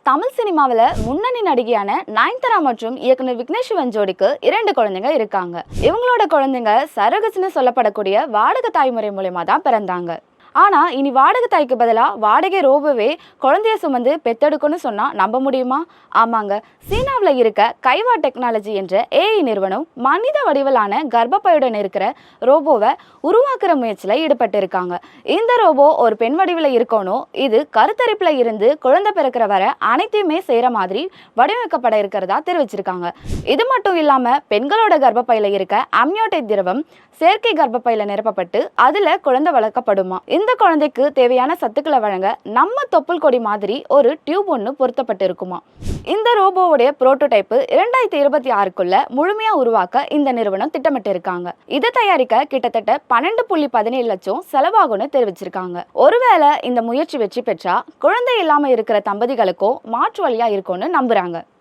தமிழ் சினிமாவில் முன்னணி நடிகையான நயன்தாரா மற்றும் இயக்குனர் விக்னேஷ் சிவன் ஜோடிக்கு 2 குழந்தைங்க இருக்காங்க. இவங்களோட குழந்தைங்க சரகஸ்னு சொல்லப்படக்கூடிய வாடகை தாய்முறை மூலமா தான் பிறந்தாங்க. ஆனா இனி வாடகை தாய்க்கு பதிலா வாடகை ரோபோவே குழந்தைய சுமந்து பெத்தெடுக்கும்னு சொன்னா நம்ப முடியுமா? ஆமாங்க, சீனாவில் இருக்க கைவா டெக்னாலஜி என்ற ஏஐ நிறுவனம் மனித வடிவிலான கர்ப்பப்பையுடன் இருக்கிற ரோபோவை உருவாக்குற முயற்சியில் ஈடுபட்டு இருக்காங்க. இந்த ரோபோ ஒரு பெண் வடிவில் இருக்கணும். இது கருத்தரிப்புல இருந்து குழந்தை பிறக்கிற வரை அனைத்தையுமே செய்யற மாதிரி வடிவமைக்கப்பட இருக்கிறதா தெரிவிச்சிருக்காங்க. இது மட்டும் இல்லாம பெண்களோட கர்ப்பப்பையில இருக்க அம்னியோட்டிக் திரவம் செயற்கை கர்ப்பப்பையில நிரப்பப்பட்டு அதுல குழந்தை வளர்க்கப்படுமா. இந்த குழந்தைக்கு தேவையான சத்துக்களை வழங்க நம்ம தொப்புள் கொடி மாதிரி ஒரு டியூப் ஒன்று பொருத்தப்பட்டு இருக்குமா. இந்த ரோபோவுடைய புரோட்டோடைப்பு 2026க்குள்ள முழுமையா உருவாக்க இந்த நிறுவனம் திட்டமிட்டு இருக்காங்க. இதை தயாரிக்க கிட்டத்தட்ட 12.17 லட்சம் செலவாகும்னு தெரிவிச்சிருக்காங்க. ஒருவேளை இந்த முயற்சி வெற்றி பெற்றா குழந்தை இல்லாம இருக்கிற தம்பதிகளுக்கும் மாற்று வழியா இருக்கும்னு நம்புறாங்க.